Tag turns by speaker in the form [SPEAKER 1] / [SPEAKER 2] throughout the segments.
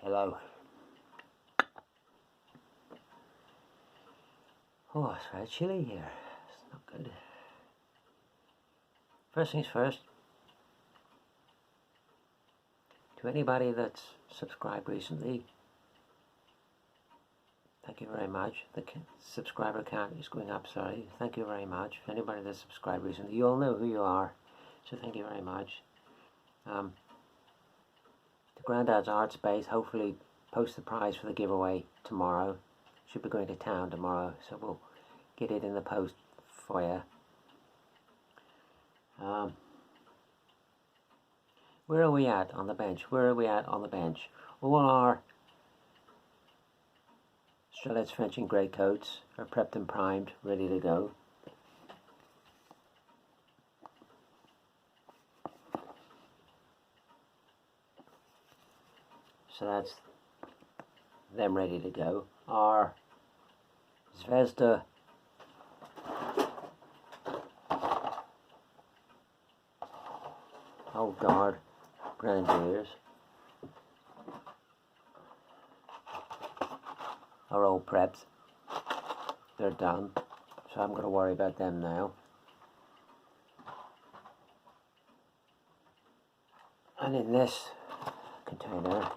[SPEAKER 1] Hello. Oh, it's very chilly here. It's not good. First things first, to anybody that's subscribed recently, thank you very much. The subscriber count is going up, sorry. Thank you very much. For anybody that's subscribed recently, you all know who you are, so thank you very much. The Grandad's Art Space hopefully post the prize for the giveaway tomorrow. Should be going to town tomorrow, so we'll get it in the post for you. Where are we at on the bench? Well, all our Strelets Frenching Greatcoats are prepped and primed, ready to go. So that's them ready to go. Our Zvezda Old Guard Grenadiers are all prepped. They're done, so I'm going to worry about them now. And in this container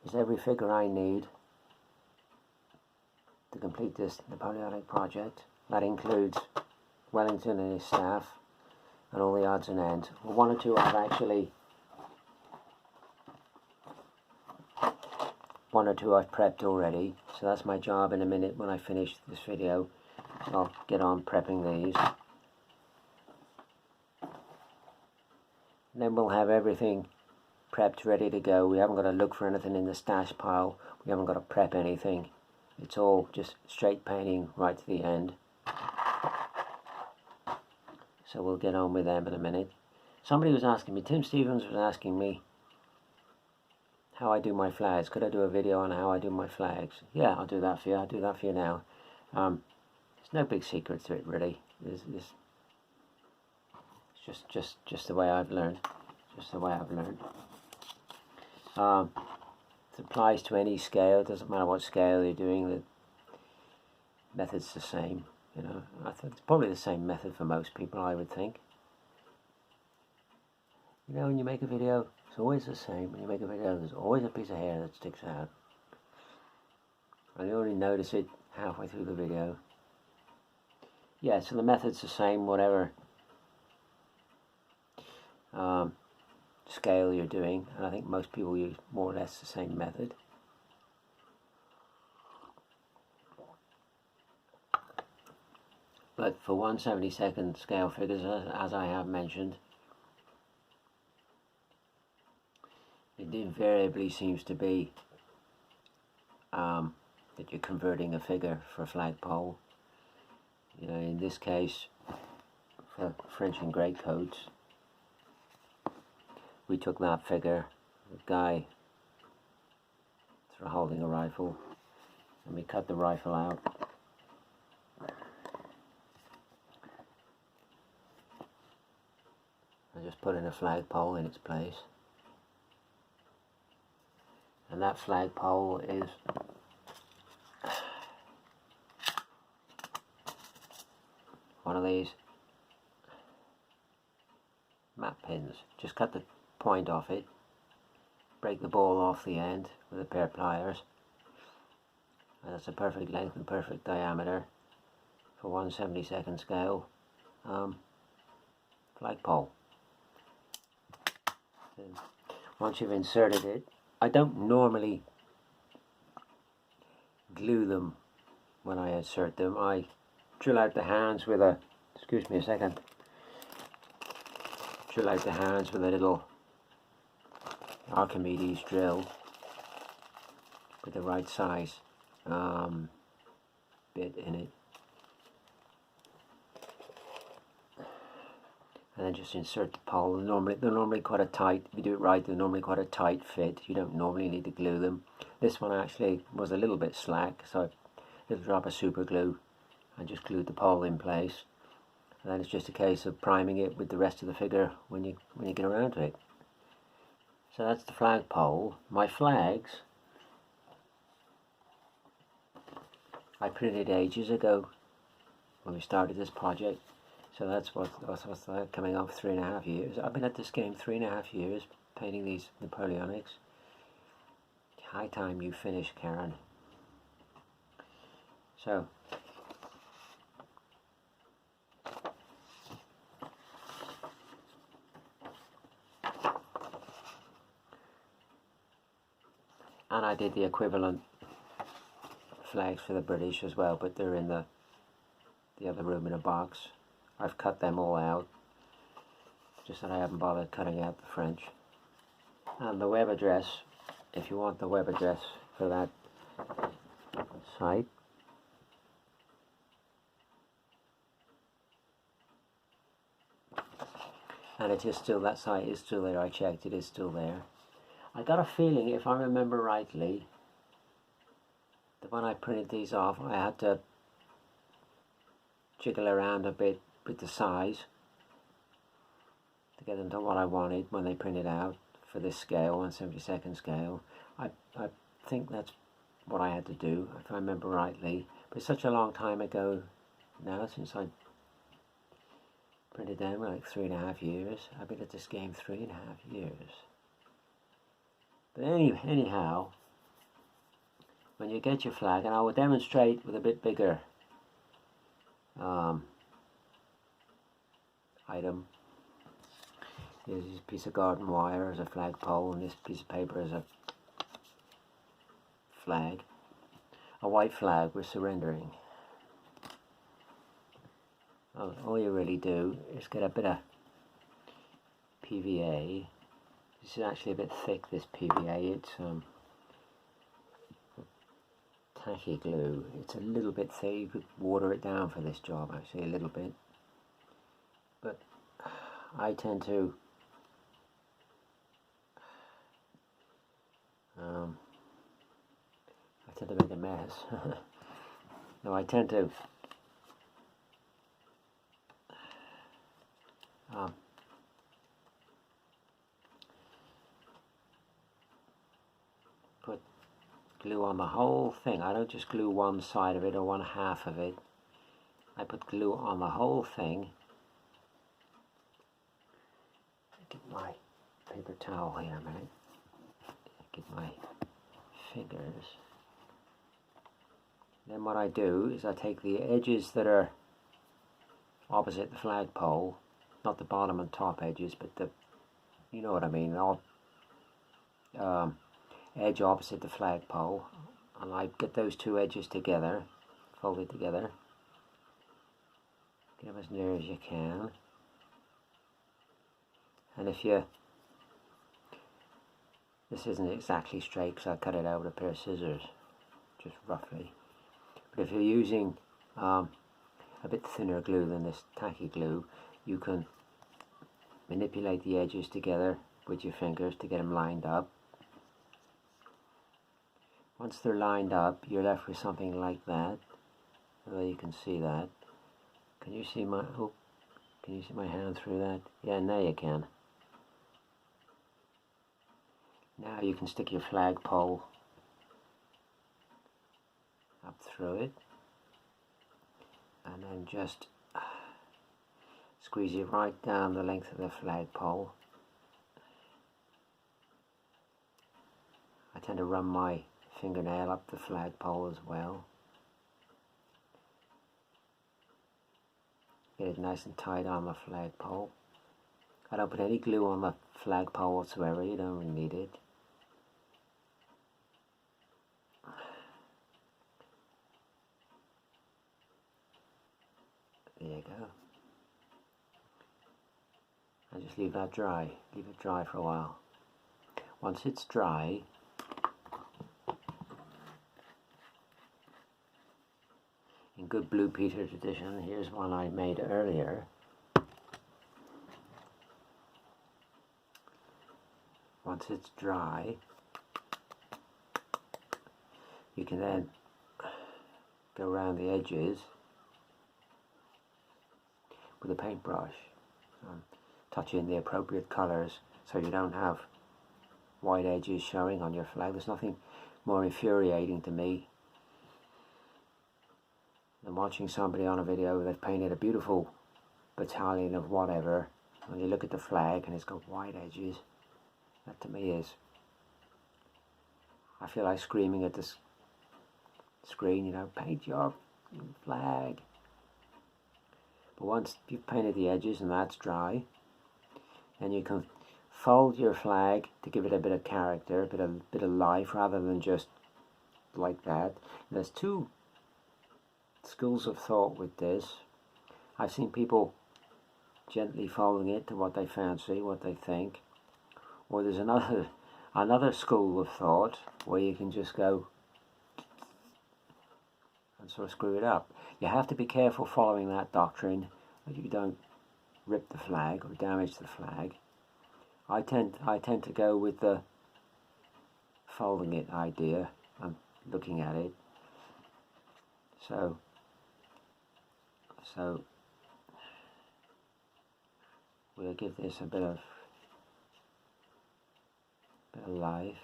[SPEAKER 1] is every figure I need to complete this Napoleonic project. That includes Wellington and his staff and all the odds and ends. Well, one or two I've prepped already, so that's my job in a minute when I finish this video. So I'll get on prepping these. And then we'll have everything prepped, ready to go. We haven't got to look for anything in the stash pile. We haven't got to prep anything. It's all just straight painting right to the end. So we'll get on with them in a minute. Somebody was asking me, Tim Stevens was asking me how I do my flags. Could I do a video on how I do my flags? Yeah, I'll do that for you. I'll do that for you now. There's no big secret to it, really. It's just the way I've learned. Just the way I've learned. It applies to any scale. It doesn't matter what scale you're doing. The method's the same. You know, I think it's probably the same method for most people, I would think. You know, when you make a video, it's always the same. When you make a video, there's always a piece of hair that sticks out. And you only notice it halfway through the video. Yeah, so the method's the same, whatever scale you're doing. And I think most people use more or less the same method. But for 1/72 scale figures, as I have mentioned, it invariably seems to be that you're converting a figure for a flagpole. You know, in this case, for Frenching Greatcoats, we took that figure, the guy sort of holding a rifle, and we cut the rifle out. I just put in a flagpole in its place. And that flagpole is one of these map pins. Just cut the point off it, break the ball off the end with a pair of pliers. And that's a perfect length and perfect diameter for 1/72 scale flagpole. And once you've inserted it, I don't normally glue them when I insert them. I drill out the hands with a, excuse me a second, drill out the hands with a little Archimedes drill with the right size bit in it. And then just insert the pole. They're normally quite a tight, if you do it right, they're normally quite a tight fit. You don't normally need to glue them. This one actually was a little bit slack, so a little drop of super glue and just glued the pole in place. And then it's just a case of priming it with the rest of the figure when you get around to it. So that's the flagpole. My flags, I printed ages ago when we started this project. So that's what's coming up 3.5 years. I've been at this game 3.5 years, painting these Napoleonics. High time you finish, Karen. So, and I did the equivalent flags for the British as well, but they're in the other room in a box. I've cut them all out, just that I haven't bothered cutting out the French. And the web address, if you want the web address for that site, and it is still, that site is still there. I checked, it is still there. I got a feeling, if I remember rightly, that when I printed these off, I had to jiggle around a bit with the size to get them to what I wanted when they printed out for this scale, 1/72 scale. I think that's what I had to do, if I remember rightly. But it's such a long time ago now since I printed them, like 3.5 years. I've been at this game 3.5 years. But anyhow, when you get your flag, and I will demonstrate with a bit bigger item. Here's this piece of garden wire as a flagpole, and this piece of paper as a flag. A white flag we're surrendering. All you really do is get a bit of PVA. This is actually a bit thick, this PVA. It's tacky glue. It's a little bit thick. You could water it down for this job, actually, a little bit. But I tend to make a mess. No, I tend to put glue on the whole thing. I don't just glue one side of it or one half of it. I put glue on the whole thing. Get my paper towel here a minute. Get my fingers. Then what I do is I take the edges that are opposite the flagpole, not the bottom and top edges, but the, you know what I mean, all edge opposite the flagpole, and I get those two edges together, folded together. Get them as near as you can. And if you, this isn't exactly straight because I cut it out with a pair of scissors, just roughly. But if you're using a bit thinner glue than this tacky glue, you can manipulate the edges together with your fingers to get them lined up. Once they're lined up, you're left with something like that. Well, you can see that. Can you see my, oh, can you see my hand through that? Yeah, now you can. Now you can stick your flagpole up through it, and then just squeeze it right down the length of the flagpole. I tend to run my fingernail up the flagpole as well. Get it nice and tight on the flagpole. I don't put any glue on the flagpole whatsoever, you don't really need it. There you go. And just leave that dry. Leave it dry for a while. Once it's dry, in good Blue Peter tradition, here's one I made earlier. Once it's dry, you can then go around the edges with a paintbrush, touch in the appropriate colours so you don't have white edges showing on your flag. There's nothing more infuriating to me than watching somebody on a video, they've painted a beautiful battalion of whatever, and you look at the flag and it's got white edges. That to me is, I feel like screaming at the screen, you know, paint your flag. But once you've painted the edges and that's dry, then you can fold your flag to give it a bit of character, a bit of life, rather than just like that. And there's two schools of thought with this. I've seen people gently folding it to what they fancy, what they think. Or there's another school of thought where you can just go and sort of screw it up. You have to be careful following that doctrine that you don't rip the flag or damage the flag. I tend to go with the folding it idea and looking at it. So we'll give this a bit of life.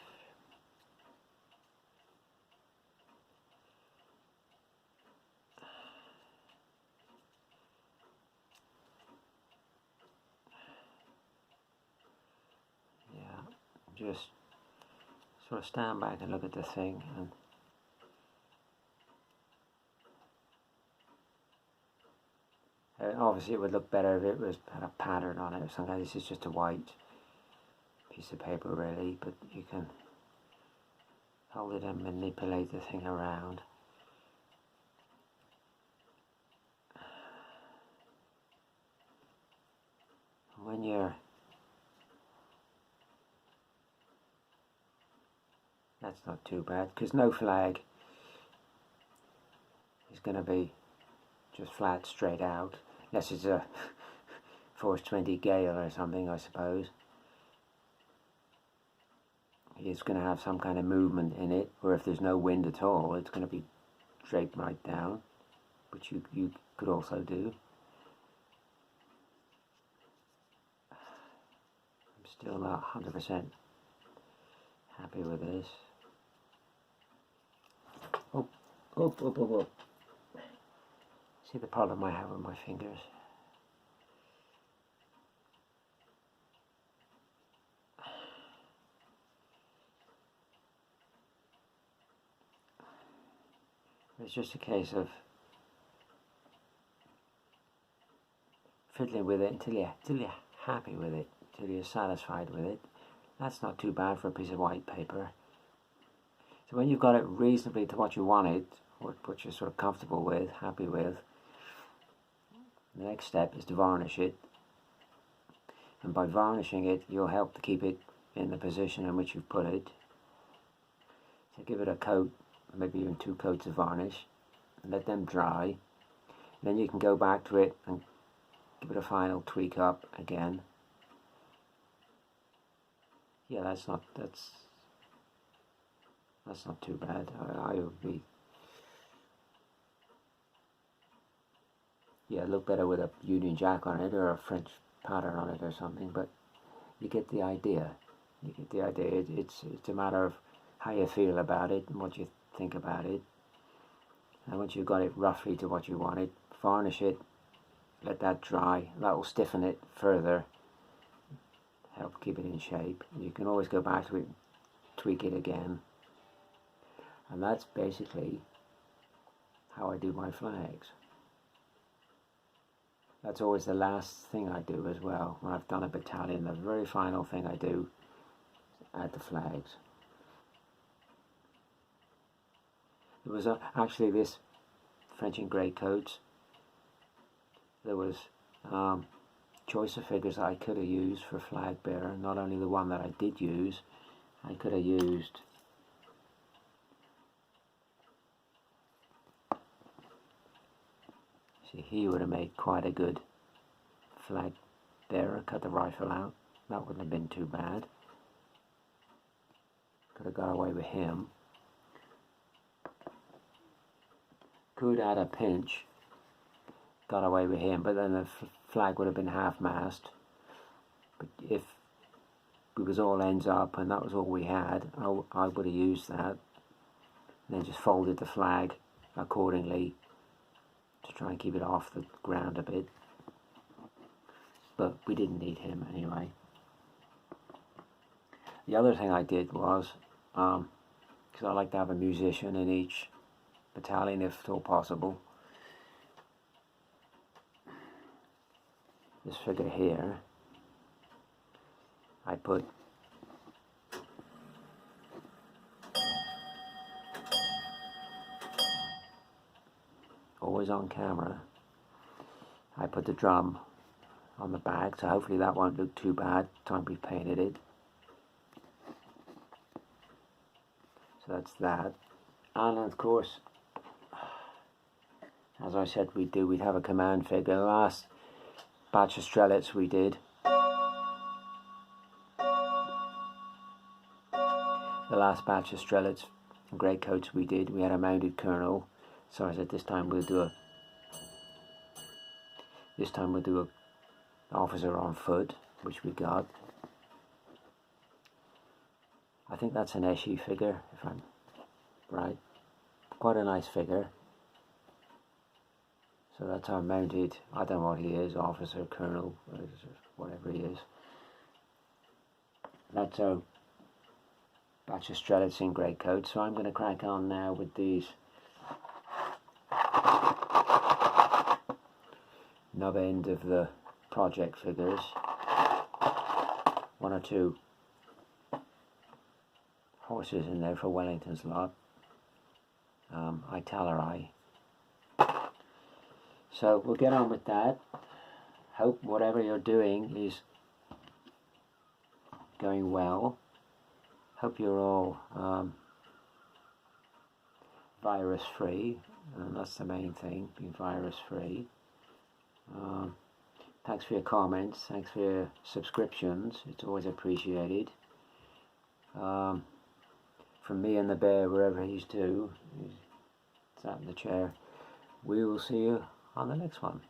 [SPEAKER 1] Yeah, just sort of stand back and look at the thing, and obviously it would look better if it had a pattern on it. Sometimes this is just a white piece of paper really, but you can hold it and manipulate the thing around. When you're, that's not too bad, because no flag is going to be just flat straight out, unless it's a force 20 gale or something, I suppose. It's going to have some kind of movement in it, or if there's no wind at all, it's going to be straight right down, which you could also do. I'm still not 100% happy with this. Oh. See the problem I have with my fingers? It's just a case of fiddling with it until you're happy with it, until you're satisfied with it. That's not too bad for a piece of white paper. So when you've got it reasonably to what you wanted, what you're sort of comfortable with, happy with, the next step is to varnish it. And by varnishing it, you'll help to keep it in the position in which you've put it. So give it a coat, maybe even 2 coats of varnish, and let them dry. Then you can go back to it and give it a final tweak up again. Yeah, that's not too bad. I would be, yeah, look better with a Union Jack on it or a French pattern on it or something, but you get the idea. You get the idea. It's a matter of how you feel about it and what you think about it. And once you've got it roughly to what you want it, varnish it, let that dry. That will stiffen it further, help keep it in shape. You can always go back to it, tweak it again. And that's basically how I do my flags. That's always the last thing I do as well. When I've done a battalion, the very final thing I do is add the flags. There was actually this French and grey coats. There was choice of figures I could have used for flag bearer. Not only the one that I did use, I could have used see, he would have made quite a good flag bearer. Cut the rifle out. That wouldn't have been too bad. Could have got away with him. Could add a pinch. Got away with him, but then the flag would have been half-mast. But if we was all ends up and that was all we had, I would have used that and then just folded the flag accordingly to try and keep it off the ground a bit. But we didn't need him anyway. The other thing I did was, because I like to have a musician in each battalion if at all possible, this figure here, I put always on camera. I put the drum on the back, so hopefully that won't look too bad time we painted it. So that's that. And of course, as I said we'd have a command figure. The last batch of Strelets we did, and greatcoats we did, we had a mounted colonel. So I said this time we'll do a officer on foot, which we got. I think that's an Eschi figure, if I'm right. Quite a nice figure. So that's our mounted, I don't know what he is, officer, colonel, whatever he is. That's our batch of Strelets in greatcoat. So I'm going to crack on now with these nub end of the project figures. One or two horses in there for Wellington's lot. Italeri. So we'll get on with that. Hope whatever you're doing is going well. Hope you're all virus free, and that's the main thing, being virus free. Thanks for your comments, thanks for your subscriptions, it's always appreciated. From me and the bear, wherever he's to, he's sat in the chair, we will see you on the next one.